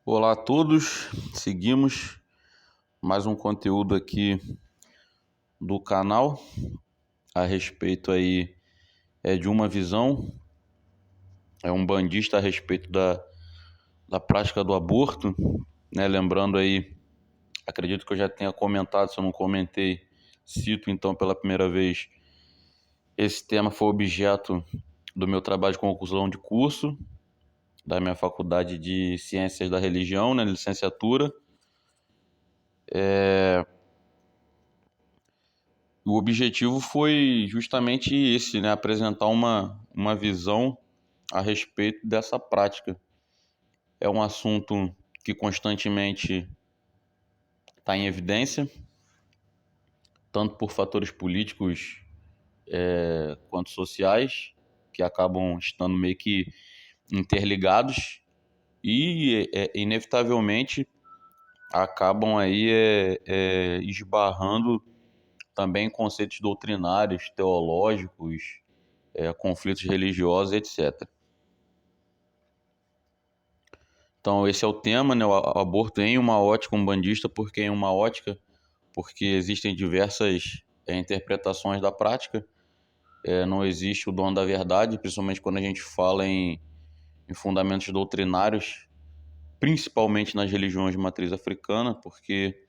Olá a todos, seguimos mais um conteúdo aqui do canal a respeito aí de uma visão, um bandista a respeito da prática do aborto, né? Lembrando aí, acredito que eu já tenha comentado, se eu não comentei, cito então pela primeira vez, esse tema foi objeto do meu trabalho de conclusão de curso da minha faculdade de Ciências da Religião, né, licenciatura. O objetivo foi justamente esse, né? Apresentar uma visão a respeito dessa prática. É um assunto que constantemente está em evidência, tanto por fatores políticos quanto sociais, que acabam estando meio que interligados e, inevitavelmente, acabam aí esbarrando também em conceitos doutrinários, teológicos, conflitos religiosos, etc. Então esse é o tema, né? O aborto em uma ótica umbandista, porque em uma ótica, porque existem diversas interpretações da prática, não existe o dono da verdade, principalmente quando a gente fala em fundamentos doutrinários, principalmente nas religiões de matriz africana, porque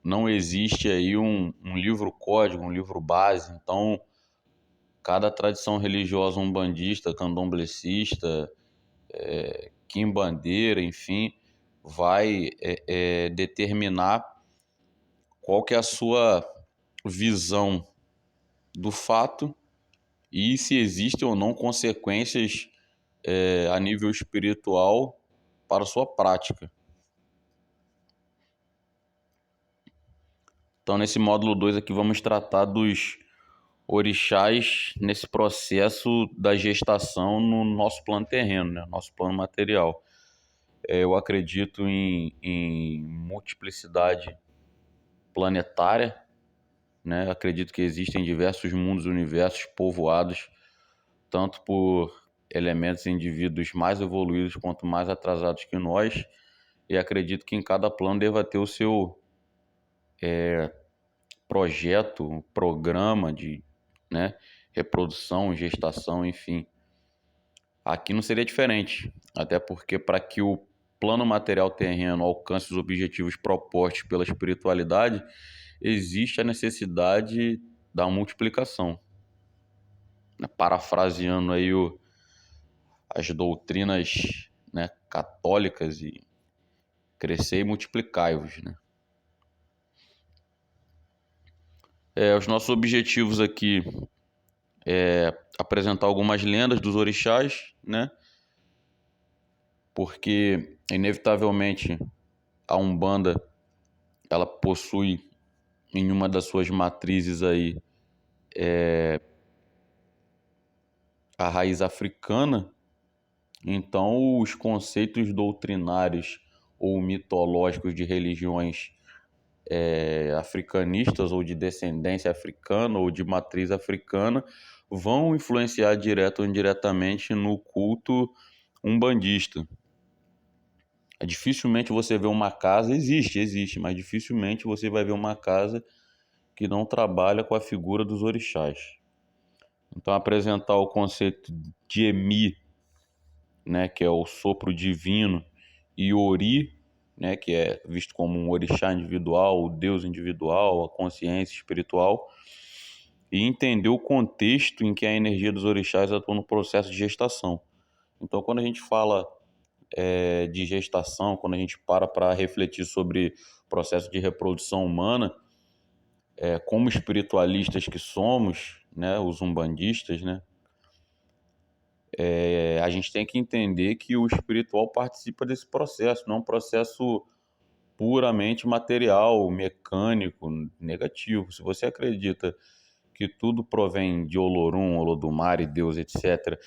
não existe aí um livro código, um livro base. Então cada tradição religiosa umbandista, candomblessista, quimbandeira, enfim, vai determinar qual que é a sua visão do fato e se existem ou não consequências a nível espiritual para a sua prática. Então, nesse módulo 2 aqui, vamos tratar dos orixás nesse processo da gestação no nosso plano terreno, né? Nosso plano material. Eu acredito em multiplicidade planetária, né? Acredito que existem diversos mundos e universos povoados tanto por elementos e indivíduos mais evoluídos quanto mais atrasados que nós, e acredito que em cada plano deva ter o seu projeto, programa de, né, reprodução, gestação, enfim. Aqui não seria diferente, até porque para que o plano material terreno alcance os objetivos propostos pela espiritualidade, existe a necessidade da multiplicação. Parafraseando aí as doutrinas, né, católicas, e crescer e multiplicai-vos, né? Os nossos objetivos aqui é apresentar algumas lendas dos orixás, né? Porque inevitavelmente a Umbanda ela possui em uma das suas matrizes aí a raiz africana. Então os conceitos doutrinários ou mitológicos de religiões africanistas ou de descendência africana ou de matriz africana vão influenciar direto ou indiretamente no culto umbandista. Dificilmente você vê uma casa, existe, mas dificilmente você vai ver uma casa que não trabalha com a figura dos orixás. Então apresentar o conceito de Emi, né, que é o sopro divino, e Ori, né, que é visto como um orixá individual, o Deus individual, a consciência espiritual, e entender o contexto em que a energia dos orixás atua no processo de gestação. Então, quando a gente fala de gestação, quando a gente para refletir sobre o processo de reprodução humana, como espiritualistas que somos, né, os umbandistas, né, a gente tem que entender que o espiritual participa desse processo, não é um processo puramente material, mecânico, negativo. Se você acredita que tudo provém de Olorum, Olodumare, Deus, etc.,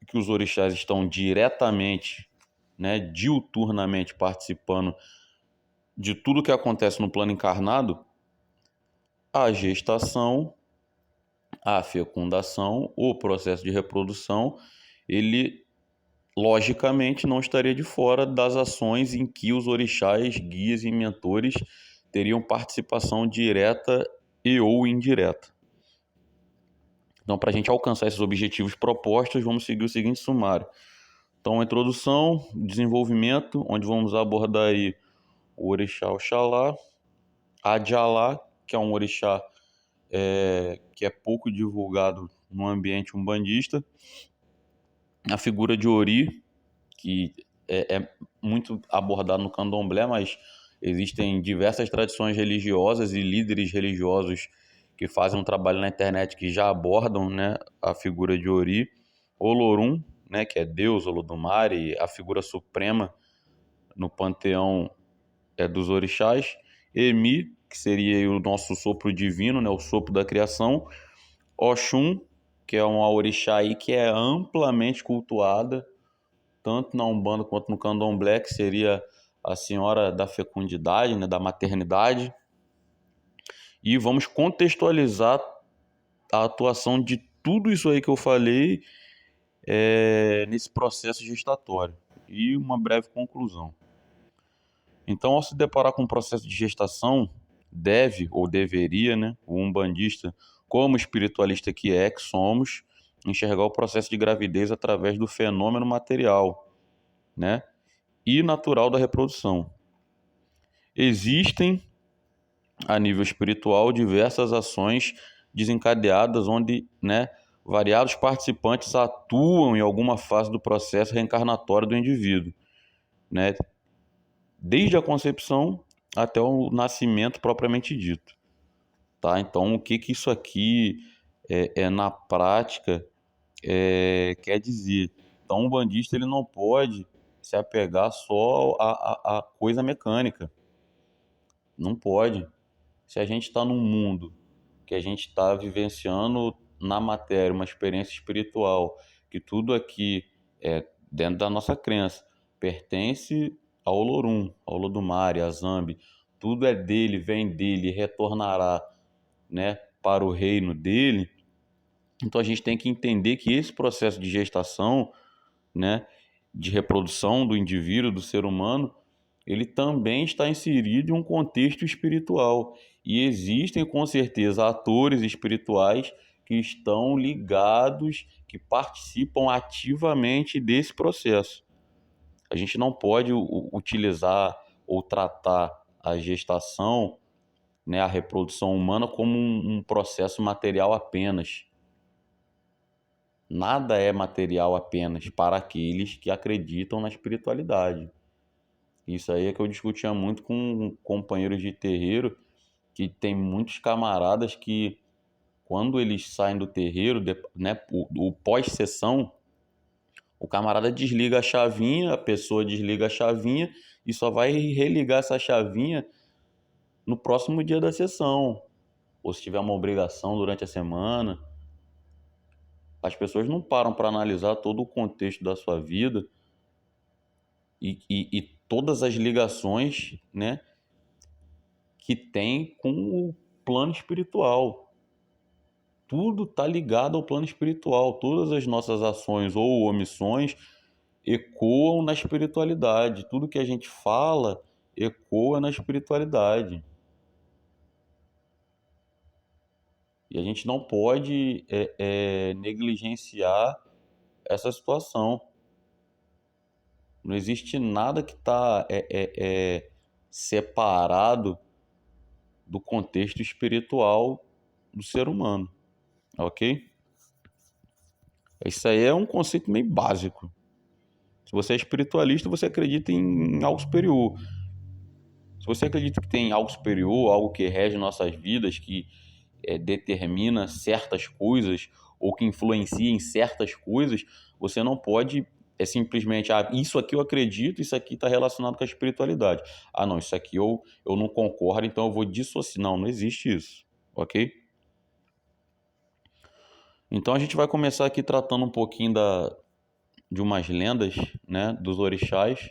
que os orixás estão diretamente, né, diuturnamente participando de tudo que acontece no plano encarnado, a gestação, a fecundação, o processo de reprodução, ele logicamente não estaria de fora das ações em que os orixás, guias e mentores teriam participação direta e ou indireta. Então, para a gente alcançar esses objetivos propostos, vamos seguir o seguinte sumário. Então, introdução, desenvolvimento, onde vamos abordar aí o orixá Oxalá, Adjalá, que é um orixá que é pouco divulgado no ambiente umbandista, a figura de Ori, que é muito abordado no candomblé, mas existem diversas tradições religiosas e líderes religiosos que fazem um trabalho na internet que já abordam, né, a figura de Ori. Olorum, né, que é Deus, Olodumare, a figura suprema no panteão dos orixás. Emi, que seria o nosso sopro divino, né, o sopro da criação. Oxum, que é uma orixá aí que é amplamente cultuada, tanto na Umbanda quanto no Candomblé, que seria a senhora da fecundidade, né, da maternidade. E vamos contextualizar a atuação de tudo isso aí que eu falei nesse processo gestatório. E uma breve conclusão. Então, ao se deparar com o processo de gestação, deve ou deveria, né, o umbandista, como espiritualista que somos, enxergar o processo de gravidez através do fenômeno material, né, e natural da reprodução. Existem, a nível espiritual, diversas ações desencadeadas onde, né, variados participantes atuam em alguma fase do processo reencarnatório do indivíduo, né, desde a concepção até o nascimento propriamente dito, tá? Então, o que isso aqui na prática quer dizer? Então, um bandista ele não pode se apegar só à coisa mecânica, não pode. Se a gente está num mundo que a gente está vivenciando na matéria uma experiência espiritual, que tudo aqui é dentro da nossa crença pertence ao Olorum, ao Olodumare, a Zambi, tudo é dele, vem dele, retornará, né, para o reino dele. Então a gente tem que entender que esse processo de gestação, né, de reprodução do indivíduo, do ser humano, ele também está inserido em um contexto espiritual. E existem, com certeza, atores espirituais que estão ligados, que participam ativamente desse processo. A gente não pode utilizar ou tratar a gestação, né, a reprodução humana, como um processo material apenas. Nada é material apenas para aqueles que acreditam na espiritualidade. Isso aí é que eu discutia muito com companheiros de terreiro, que tem muitos camaradas que, quando eles saem do terreiro, né, o pós-sessão, o camarada desliga a chavinha, a pessoa desliga a chavinha e só vai religar essa chavinha no próximo dia da sessão, ou se tiver uma obrigação durante a semana. As pessoas não param para analisar todo o contexto da sua vida e todas as ligações, né, que tem com o plano espiritual. Tudo está ligado ao plano espiritual. Todas as nossas ações ou omissões ecoam na espiritualidade. Tudo que a gente fala ecoa na espiritualidade. E a gente não pode negligenciar essa situação. Não existe nada que está separado do contexto espiritual do ser humano, ok? Isso aí é um conceito meio básico. Se você é espiritualista, você acredita em algo superior. Se você acredita que tem algo superior, algo que rege nossas vidas, que determina certas coisas ou que influencia em certas coisas, você não pode simplesmente, isso aqui eu acredito, isso aqui está relacionado com a espiritualidade. Não, isso aqui eu não concordo, então eu vou dissociar. Não, não existe isso, ok? Então a gente vai começar aqui tratando um pouquinho de umas lendas, né, dos orixás,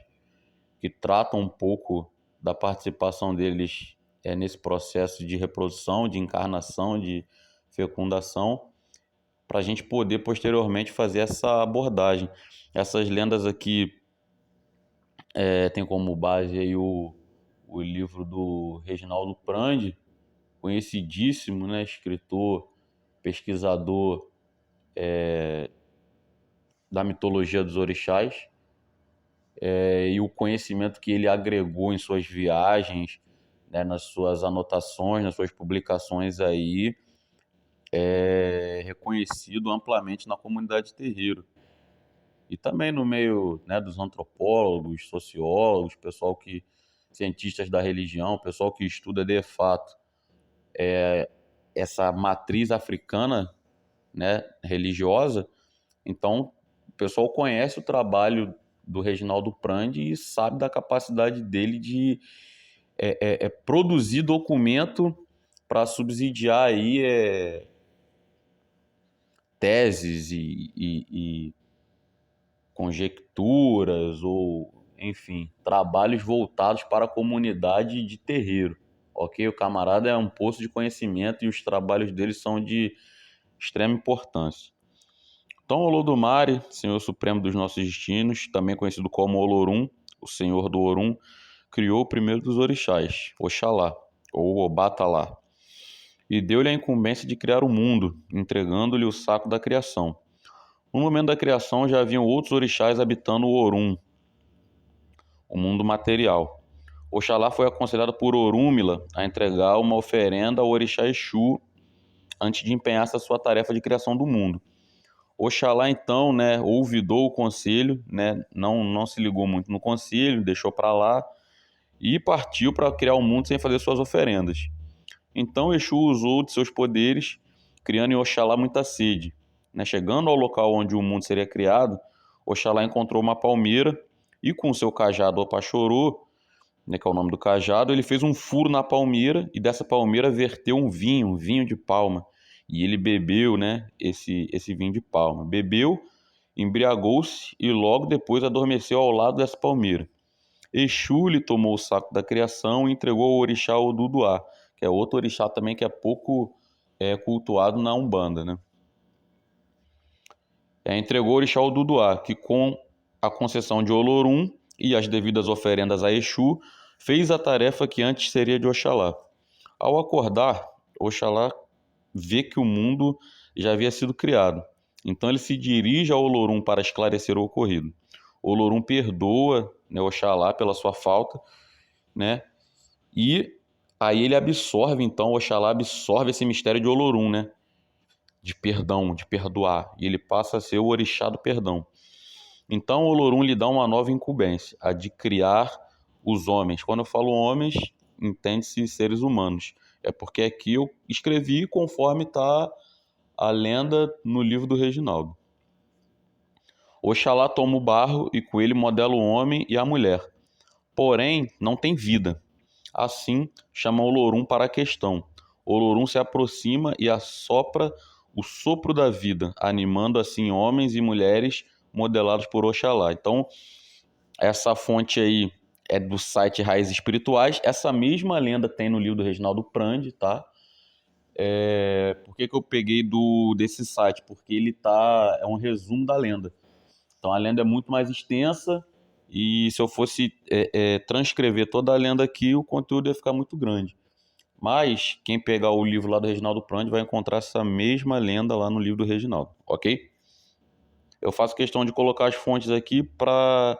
que tratam um pouco da participação deles nesse processo de reprodução, de encarnação, de fecundação, para a gente poder posteriormente fazer essa abordagem. Essas lendas aqui tem como base aí o livro do Reginaldo Prandi, conhecidíssimo, né, escritor, pesquisador da mitologia dos orixás, e o conhecimento que ele agregou em suas viagens, né, nas suas anotações, nas suas publicações aí, é reconhecido amplamente na comunidade terreiro. E também no meio, né, dos antropólogos, sociólogos, pessoal que cientistas da religião, pessoal que estuda de fato essa matriz africana, né, religiosa. Então, o pessoal conhece o trabalho do Reginaldo Prandi e sabe da capacidade dele de produzir documento para subsidiar aí teses e conjecturas ou, enfim, trabalhos voltados para a comunidade de terreiro. Ok? O camarada é um poço de conhecimento e os trabalhos dele são de extrema importância. Então, Olodumare, Senhor Supremo dos nossos destinos, também conhecido como Olorum, o Senhor do Orum, criou o primeiro dos orixás, Oxalá, ou Obatalá, e deu-lhe a incumbência de criar o mundo, entregando-lhe o saco da criação. No momento da criação já haviam outros orixás habitando o Orum, o mundo material. Oxalá foi aconselhado por Orúmila a entregar uma oferenda ao orixá Exu antes de empenhar essa sua tarefa de criação do mundo. Oxalá então, né, ouvidou o conselho, né, não se ligou muito no conselho, deixou para lá e partiu para criar o mundo sem fazer suas oferendas. Então Exu usou de seus poderes, criando em Oxalá muita sede. Né? Chegando ao local onde o mundo seria criado, Oxalá encontrou uma palmeira e com seu cajado Opachorô, né, que é o nome do cajado, ele fez um furo na palmeira e dessa palmeira verteu um vinho de palma. E ele bebeu, né, esse vinho de palma. Bebeu, embriagou-se e logo depois adormeceu ao lado dessa palmeira. Exu lhe tomou o saco da criação e entregou ao orixá Oduduá, que é outro orixá também que é pouco cultuado na Umbanda, né? Entregou ao orixá Oduduá, que com a concessão de Olorum e as devidas oferendas a Exu, fez a tarefa que antes seria de Oxalá. Ao acordar, Oxalá vê que o mundo já havia sido criado. Então ele se dirige ao Olorum para esclarecer o ocorrido. Olorum perdoa, né, Oxalá pela sua falta, né? E aí ele absorve, então, Oxalá absorve esse mistério de Olorum, né? De perdão, de perdoar. E ele passa a ser o orixá do perdão. Então Olorum lhe dá uma nova incumbência, a de criar os homens. Quando eu falo homens, entende-se seres humanos. É porque aqui eu escrevi conforme está a lenda no livro do Reginaldo. Oxalá toma o barro e com ele modela o homem e a mulher. Porém, não tem vida. Assim, chama Olorum para a questão. Olorum se aproxima e assopra o sopro da vida, animando assim homens e mulheres modelados por Oxalá. Então, essa fonte aí é do site Raízes Espirituais. Essa mesma lenda tem no livro do Reginaldo Prandi, tá? Por que eu peguei desse site? Porque é um resumo da lenda. Então a lenda é muito mais extensa e se eu fosse transcrever toda a lenda aqui, o conteúdo ia ficar muito grande. Mas quem pegar o livro lá do Reginaldo Prandi vai encontrar essa mesma lenda lá no livro do Reginaldo, ok? Eu faço questão de colocar as fontes aqui para,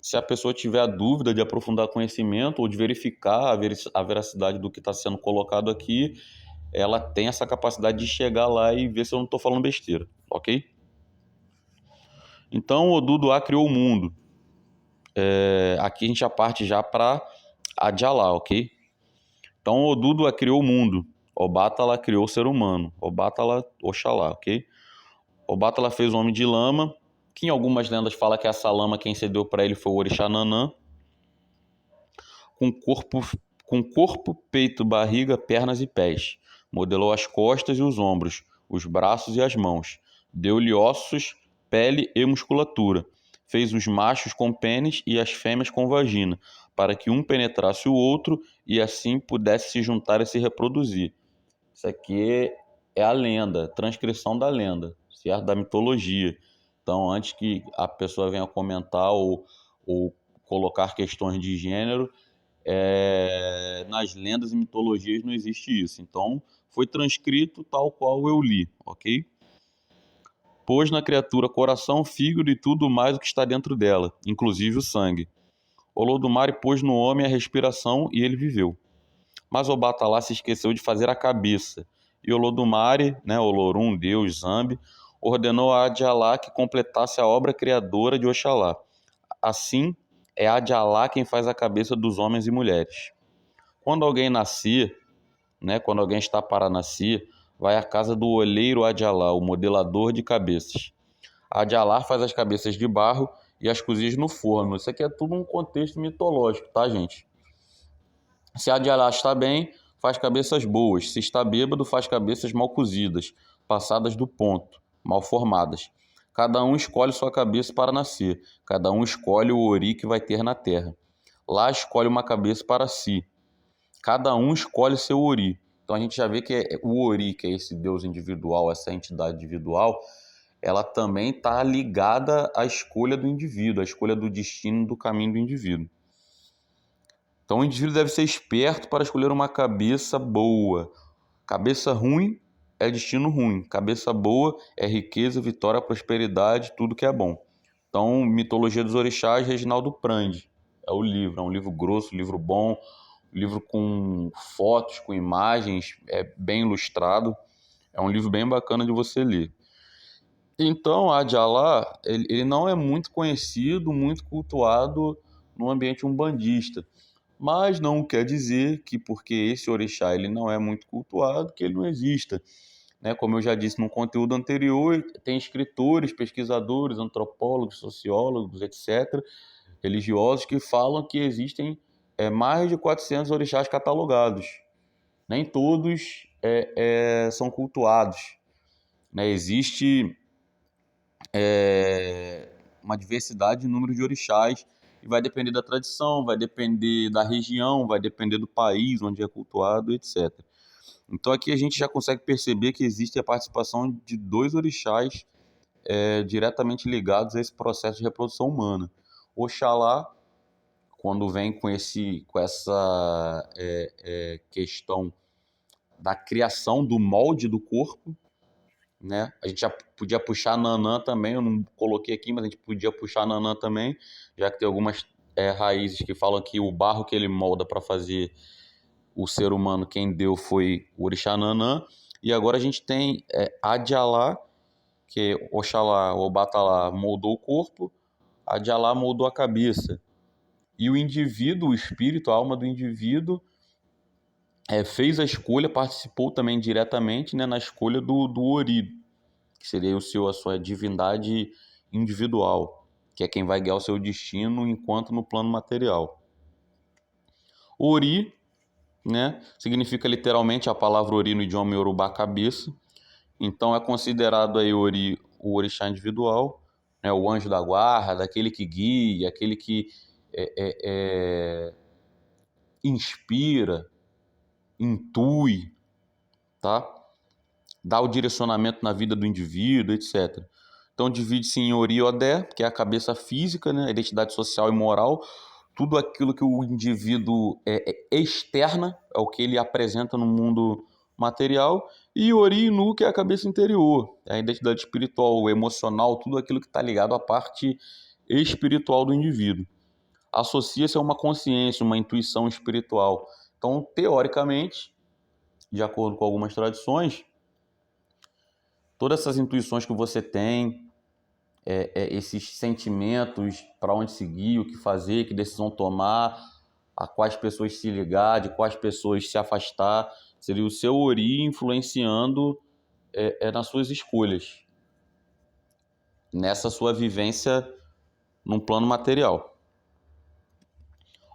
se a pessoa tiver a dúvida de aprofundar conhecimento ou de verificar a veracidade do que está sendo colocado aqui, ela tem essa capacidade de chegar lá e ver se eu não estou falando besteira, ok? Então, Oduduá criou o mundo. Aqui a gente já parte já para Adjalá, ok? Então, Oduduá criou o mundo. Obatala criou o ser humano. Obatala, Oxalá, ok? Obatala fez o homem de lama, que em algumas lendas fala que essa lama quem cedeu para ele foi o orixá Nanã, com corpo, peito, barriga, pernas e pés. Modelou as costas e os ombros, os braços e as mãos. Deu-lhe ossos, pele e musculatura. Fez os machos com pênis e as fêmeas com vagina, para que um penetrasse o outro e assim pudesse se juntar e se reproduzir. Isso aqui é a lenda, transcrição da lenda, certo? Da mitologia. Então, antes que a pessoa venha comentar ou colocar questões de gênero, nas lendas e mitologias não existe isso. Então, foi transcrito tal qual eu li, ok? Pôs na criatura coração, fígado e tudo mais o que está dentro dela, inclusive o sangue. Olodumare pôs no homem a respiração e ele viveu. Mas Obatalá se esqueceu de fazer a cabeça. E Olodumare, né, Olorum, Deus, Zambi, ordenou a Adialá que completasse a obra criadora de Oxalá. Assim, é Adialá quem faz a cabeça dos homens e mulheres. Quando alguém nascer, né, quando alguém está para nascer, vai à casa do olheiro Adialá, o modelador de cabeças. Adialá faz as cabeças de barro e as cozidas no forno. Isso aqui é tudo um contexto mitológico, tá, gente? Se Adialá está bem, faz cabeças boas. Se está bêbado, faz cabeças mal cozidas, passadas do ponto, mal formadas. Cada um escolhe sua cabeça para nascer. Cada um escolhe o ori que vai ter na terra. Lá escolhe uma cabeça para si. Cada um escolhe seu ori. Então a gente já vê que o ori, que é esse deus individual, essa entidade individual, ela também está ligada à escolha do indivíduo, à escolha do destino, do caminho do indivíduo. Então o indivíduo deve ser esperto para escolher uma cabeça boa. Cabeça ruim é destino ruim. Cabeça boa é riqueza, vitória, prosperidade, tudo que é bom. Então, Mitologia dos Orixás, Reginaldo Prandi. É o livro, é um livro grosso, livro bom, livro com fotos, com imagens, é bem ilustrado. É um livro bem bacana de você ler. Então, Adialá, ele não é muito conhecido, muito cultuado no ambiente umbandista. Mas não quer dizer que porque esse orixá ele não é muito cultuado, que ele não exista. Né? Como eu já disse no conteúdo anterior, tem escritores, pesquisadores, antropólogos, sociólogos, etc., religiosos, que falam que existem mais de 400 orixás catalogados. Nem todos são cultuados. Né? Existe uma diversidade de número de orixás e vai depender da tradição, vai depender da região, vai depender do país onde é cultuado, etc. Então aqui a gente já consegue perceber que existe a participação de dois orixás diretamente ligados a esse processo de reprodução humana. Oxalá, quando vem com essa questão da criação do molde do corpo, né? A gente já podia puxar Nanã também, eu não coloquei aqui, mas a gente podia puxar Nanã também, já que tem algumas raízes que falam que o barro que ele molda para fazer o ser humano, quem deu foi o orixá Nanã, e agora a gente tem Adialá, que Oxalá, ou Batalá moldou o corpo, Adialá moldou a cabeça, e o indivíduo, o espírito, a alma do indivíduo, fez a escolha, participou também diretamente, né, na escolha do Ori, que seria a sua divindade individual, que é quem vai guiar o seu destino enquanto no plano material. Ori, né, significa literalmente a palavra Ori no idioma Yorubá, cabeça. Então é considerado aí Ori o orixá individual, né, o anjo da guarda, aquele que guia, aquele que inspira, intui, tá? Dá o direcionamento na vida do indivíduo, etc. Então divide-se em Ori e Odé, que é a cabeça física, né, a identidade social e moral, tudo aquilo que o indivíduo externa, é o que ele apresenta no mundo material, e Ori e Nu, que é a cabeça interior, é a identidade espiritual, o emocional, tudo aquilo que está ligado à parte espiritual do indivíduo. Associa-se a uma consciência, uma intuição espiritual. Então, teoricamente, de acordo com algumas tradições, todas essas intuições que você tem, esses sentimentos, para onde seguir, o que fazer, que decisão tomar, a quais pessoas se ligar, de quais pessoas se afastar, seria o seu Ori influenciando nas suas escolhas, nessa sua vivência num plano material.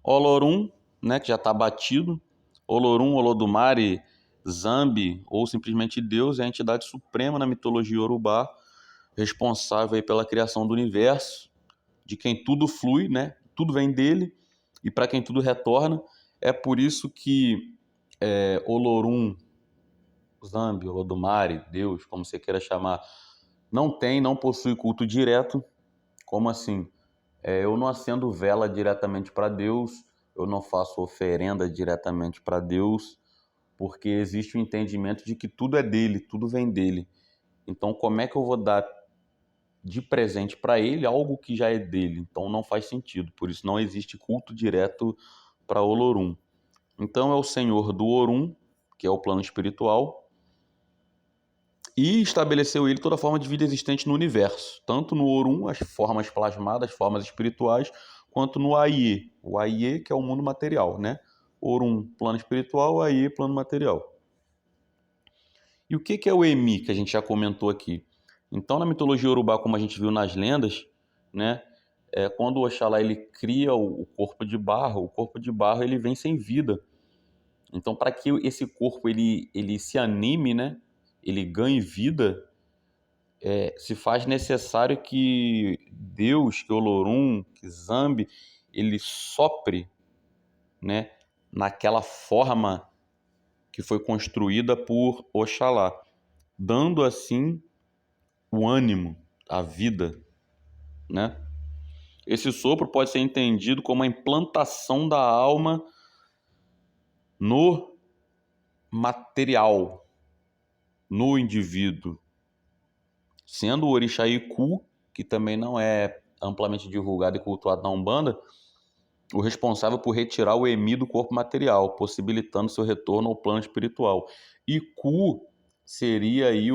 Olorum, né, que já está batido, Olorum, Olodumare, Zambi, ou simplesmente Deus, é a entidade suprema na mitologia Yorubá, responsável aí pela criação do universo, de quem tudo flui, né? Tudo vem dele e para quem tudo retorna. É por isso que Olorum, Zambi, Olodumare, Deus, como você queira chamar, não possui culto direto. Como assim? Eu não acendo vela diretamente para Deus, eu não faço oferenda diretamente para Deus, porque existe o entendimento de que tudo é dele, tudo vem dele. Então, como é que eu vou dar de presente para ele algo que já é dele? Então, não faz sentido. Por isso, não existe culto direto para Olorum. Então, é o Senhor do Orum, que é o plano espiritual, e estabeleceu ele toda forma de vida existente no universo, tanto no Orum, as formas plasmadas, as formas espirituais, quanto no Aie, o Aie que é o mundo material, né? Orum, plano espiritual, Aie, plano material. E o que é o Emi, que a gente já comentou aqui? Então, na mitologia urubá, como a gente viu nas lendas, né, quando o Oxalá ele cria o corpo de barro ele vem sem vida. Então, para que esse corpo ele se anime, né, ele ganhe vida, se faz necessário que Deus, que Olorum, que Zambi, ele sopre, né, naquela forma que foi construída por Oxalá, dando assim o ânimo, a vida, né? Esse sopro pode ser entendido como a implantação da alma no material, no indivíduo, sendo o orixá Iku, que também não é amplamente divulgado e cultuado na Umbanda, o responsável por retirar o Emi do corpo material, possibilitando seu retorno ao plano espiritual. Iku seria aí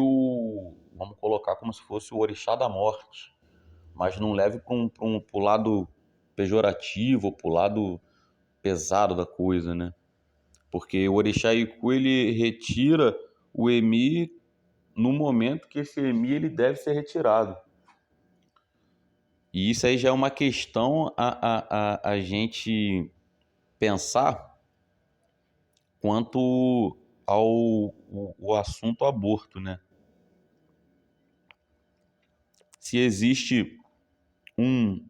vamos colocar como se fosse o orixá da morte, mas não leve para o lado pejorativo, para o lado pesado da coisa, né? Porque o orixá Iku, ele retira o Emi no momento que esse Emi ele deve ser retirado. E isso aí já é uma questão a gente pensar quanto ao o assunto aborto, né? Se existe um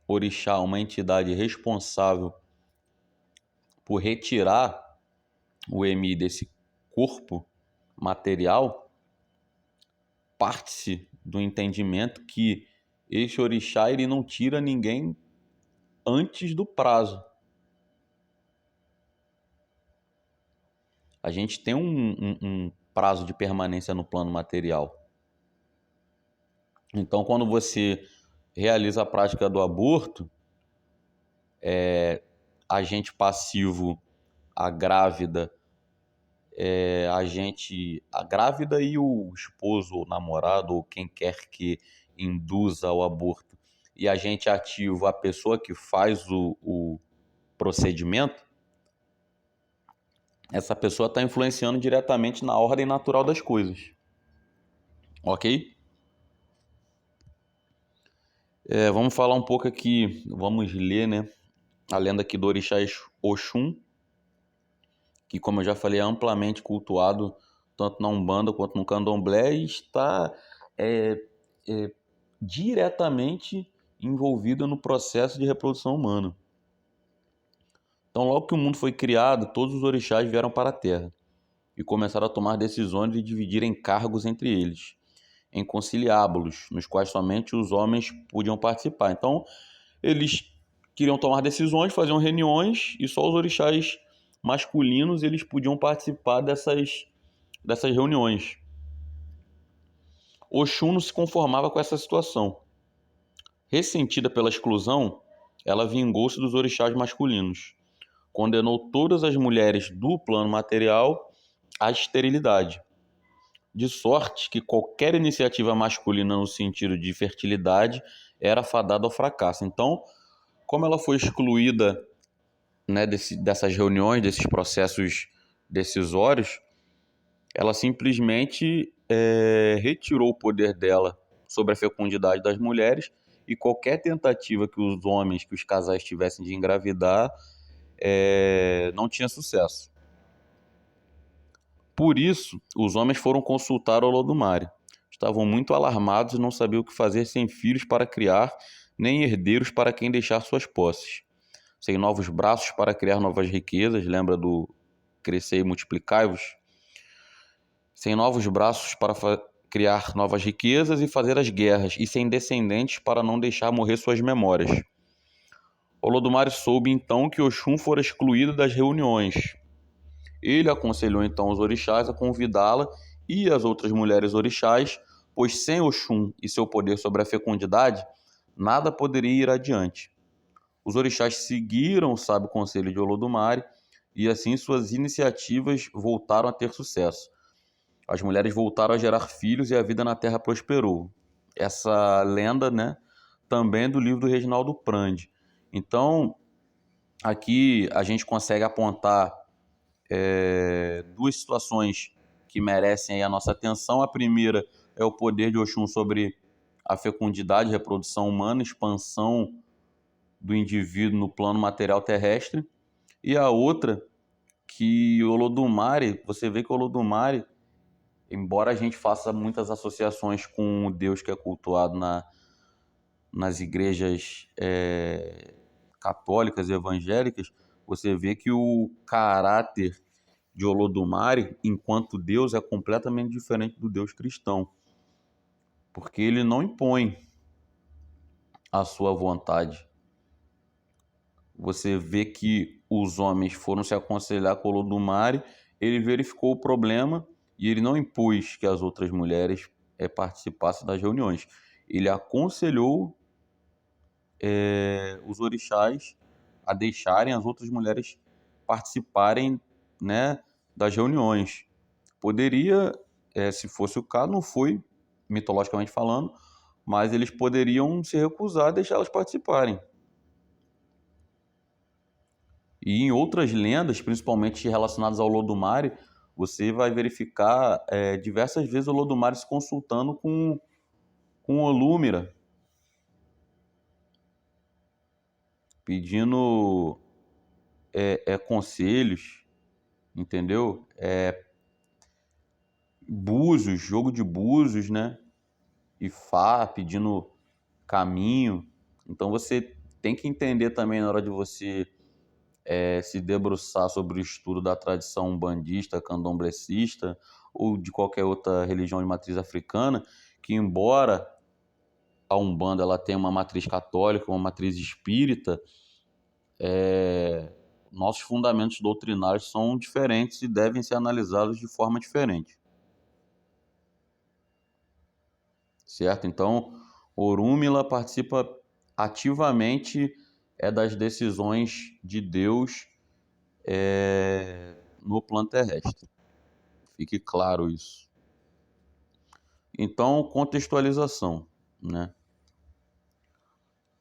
orixá, uma entidade responsável por retirar o Emi desse corpo material, parte-se do entendimento que esse orixá ele não tira ninguém antes do prazo. A gente tem um prazo de permanência no plano material. Então, quando você realiza a prática do aborto, agente passivo, a grávida, a grávida e o esposo, ou namorado, ou quem quer que induza ao aborto, e agente ativo, a pessoa que faz o procedimento, essa pessoa está influenciando diretamente na ordem natural das coisas. Ok? Vamos falar um pouco aqui, vamos ler, né, a lenda aqui do orixá Oxum, que, como eu já falei, é amplamente cultuado tanto na Umbanda quanto no Candomblé e está diretamente envolvida no processo de reprodução humana. Então, logo que o mundo foi criado, todos os orixás vieram para a Terra e começaram a tomar decisões de dividirem cargos entre eles, em conciliábulos, nos quais somente os homens podiam participar. Então, eles queriam tomar decisões, faziam reuniões e só os orixás masculinos eles podiam participar dessas reuniões. Oxum não se conformava com essa situação. Ressentida pela exclusão, ela vingou-se dos orixás masculinos. Condenou todas as mulheres do plano material à esterilidade. De sorte que qualquer iniciativa masculina no sentido de fertilidade era fadada ao fracasso. Então, como ela foi excluída, né, dessas reuniões, desses processos decisórios, ela simplesmente retirou o poder dela sobre a fecundidade das mulheres e qualquer tentativa que os homens, que os casais tivessem de engravidar, não tinha sucesso. Por isso, os homens foram consultar Olodumare. Estavam muito alarmados e não sabiam o que fazer sem filhos para criar, nem herdeiros para quem deixar suas posses. Sem novos braços para criar novas riquezas, lembra do crescer e multiplicai-vos? Sem novos braços criar novas riquezas e fazer as guerras, e sem descendentes para não deixar morrer suas memórias. Olodumare soube então que Oxum fora excluído das reuniões. Ele aconselhou então os orixás a convidá-la e as outras mulheres orixás, pois sem Oxum e seu poder sobre a fecundidade, nada poderia ir adiante. Os orixás seguiram o sábio conselho de Olodumare e assim suas iniciativas voltaram a ter sucesso. As mulheres voltaram a gerar filhos e a vida na terra prosperou. Essa lenda, né, também é do livro do Reginaldo Prandi. Então, aqui a gente consegue apontar duas situações que merecem aí a nossa atenção. A primeira é o poder de Oxum sobre a fecundidade e reprodução humana, expansão do indivíduo no plano material terrestre. E a outra, que Olodumare, você vê que Olodumare, embora a gente faça muitas associações com o Deus que é cultuado nas igrejas católicas e evangélicas, você vê que o caráter de Olodumare, enquanto Deus, é completamente diferente do Deus cristão, porque ele não impõe a sua vontade. Você vê que os homens foram se aconselhar com Olodumare, ele verificou o problema e ele não impôs que as outras mulheres participassem das reuniões. Ele aconselhou os orixás a deixarem as outras mulheres participarem, né, das reuniões. Poderia, se fosse o caso, não foi, mitologicamente falando, mas eles poderiam se recusar a deixar elas participarem. E em outras lendas, principalmente relacionadas ao Olodumare, você vai verificar diversas vezes o Olodumare se consultando com Olúmira, pedindo conselhos, entendeu? Búzios, jogo de búzios, né? Ifá, pedindo caminho. Então você tem que entender também na hora de você se debruçar sobre o estudo da tradição umbandista, candomblecista ou de qualquer outra religião de matriz africana, que embora a Umbanda ela tenha uma matriz católica, uma matriz espírita, nossos fundamentos doutrinários são diferentes e devem ser analisados de forma diferente. Certo? Então, Orúmila participa ativamente das decisões de Deus no plano terrestre. Fique claro isso. Então, contextualização, né?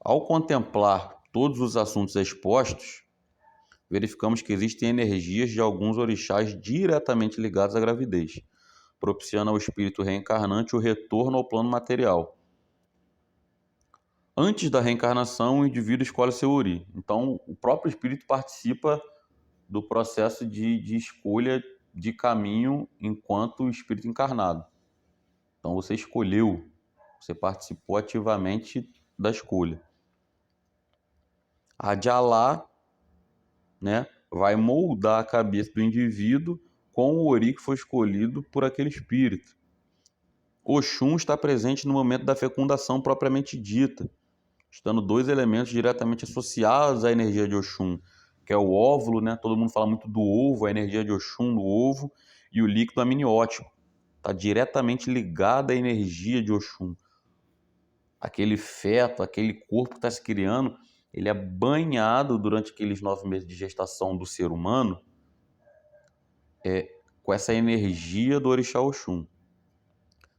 Ao contemplar todos os assuntos expostos, verificamos que existem energias de alguns orixás diretamente ligados à gravidez, propiciando ao espírito reencarnante o retorno ao plano material. Antes da reencarnação, o indivíduo escolhe seu ori. Então, o próprio espírito participa do processo de escolha de caminho enquanto espírito encarnado. Então, você escolheu, você participou ativamente da escolha. A Djalá, né, vai moldar a cabeça do indivíduo com o ori que foi escolhido por aquele espírito. Oxum está presente no momento da fecundação propriamente dita, estando dois elementos diretamente associados à energia de Oxum, que é o óvulo, né? Todo mundo fala muito do ovo, a energia de Oxum no ovo, e o líquido amniótico. Está diretamente ligado à energia de Oxum. Aquele feto, aquele corpo que está se criando, ele é banhado durante aqueles 9 meses de gestação do ser humano com essa energia do orixá Oxum.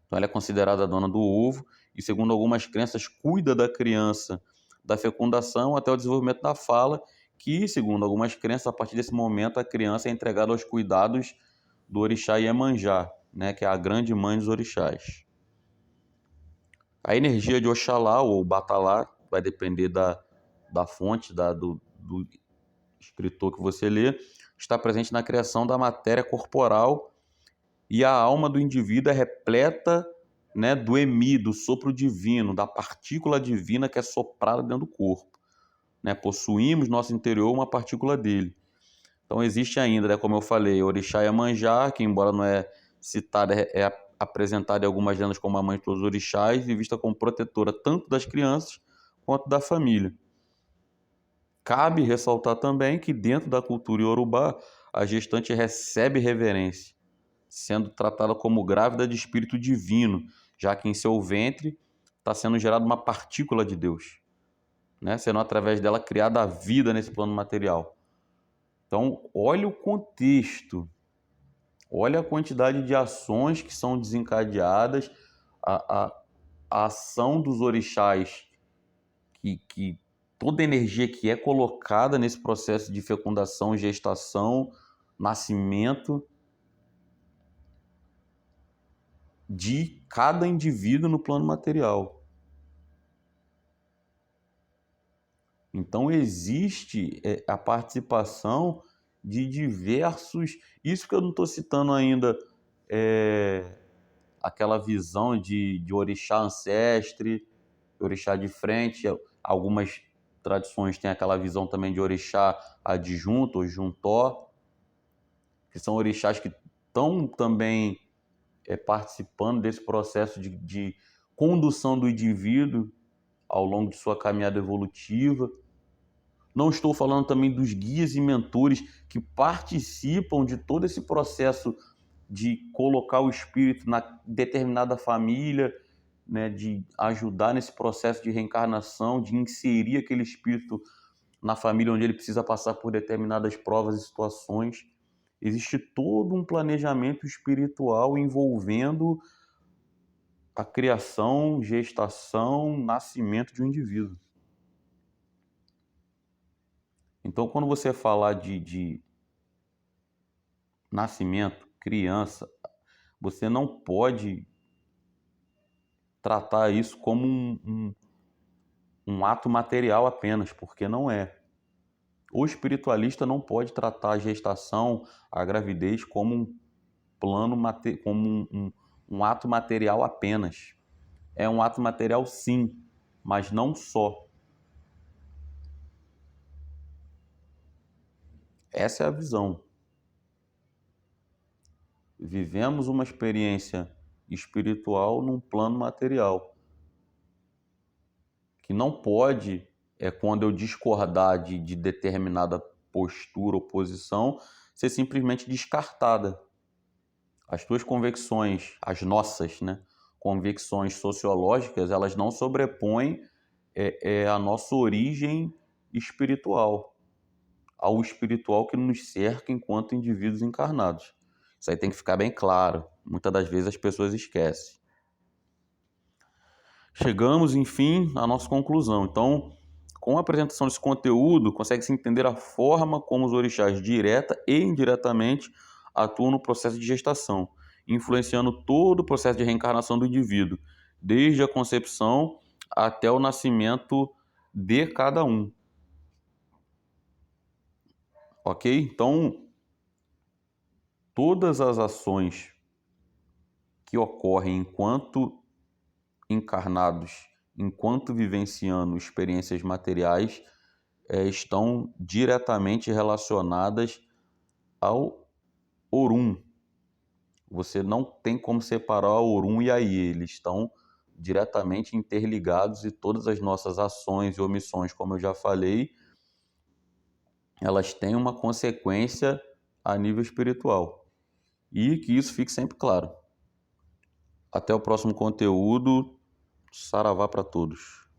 Então ela é considerada a dona do ovo e, segundo algumas crenças, cuida da criança da fecundação até o desenvolvimento da fala, que, segundo algumas crenças, a partir desse momento a criança é entregada aos cuidados do orixá Iemanjá, né, que é a grande mãe dos orixás. A energia de Oxalá ou Batalá vai depender da fonte, do escritor que você lê, está presente na criação da matéria corporal, e a alma do indivíduo é repleta, né, do emi, do sopro divino, da partícula divina que é soprada dentro do corpo. Né? Possuímos no nosso interior uma partícula dele. Então existe ainda, né, como eu falei, Orixá Iemanjá, que embora não é citada, é apresentada em algumas lendas como a mãe de todos os orixás e vista como protetora tanto das crianças quanto da família. Cabe ressaltar também que dentro da cultura iorubá, a gestante recebe reverência, sendo tratada como grávida de espírito divino, já que em seu ventre está sendo gerada uma partícula de Deus, né? Sendo através dela criada a vida nesse plano material. Então, olha o contexto, olha a quantidade de ações que são desencadeadas, a, a, a ação dos orixás, que toda a energia que é colocada nesse processo de fecundação, gestação, nascimento de cada indivíduo no plano material. Então existe a participação de diversos. Isso que eu não estou citando ainda aquela visão de orixá ancestre, orixá de frente. Algumas tradições têm aquela visão também de orixá adjunto ou juntó, que são orixás que estão também participando desse processo de condução do indivíduo ao longo de sua caminhada evolutiva. Não estou falando também dos guias e mentores que participam de todo esse processo de colocar o espírito na determinada família, né, de ajudar nesse processo de reencarnação, de inserir aquele espírito na família onde ele precisa passar por determinadas provas e situações. Existe todo um planejamento espiritual envolvendo a criação, gestação, nascimento de um indivíduo. Então, quando você falar de nascimento, criança, você não pode tratar isso como um ato material apenas, porque não é. O espiritualista não pode tratar a gestação, a gravidez como um plano, como um ato material apenas. É um ato material sim, mas não só. Essa é a visão. Vivemos uma experiência espiritual num plano material, que não pode, quando eu discordar de determinada postura ou posição, ser simplesmente descartada. As tuas convicções, as nossas, né, convicções sociológicas, elas não sobrepõem a nossa origem espiritual, ao espiritual que nos cerca enquanto indivíduos encarnados. Isso aí tem que ficar bem claro. Muitas das vezes as pessoas esquecem. Chegamos, enfim, à nossa conclusão. Então, com a apresentação desse conteúdo, consegue-se entender a forma como os orixás, direta e indiretamente, atuam no processo de gestação, influenciando todo o processo de reencarnação do indivíduo, desde a concepção até o nascimento de cada um. Ok? Então, todas as ações que ocorrem enquanto encarnados, enquanto vivenciando experiências materiais, estão diretamente relacionadas ao Orum. Você não tem como separar o Orum e a Iê, eles estão diretamente interligados e todas as nossas ações e omissões, como eu já falei, elas têm uma consequência a nível espiritual. E que isso fique sempre claro. Até o próximo conteúdo. Saravá para todos.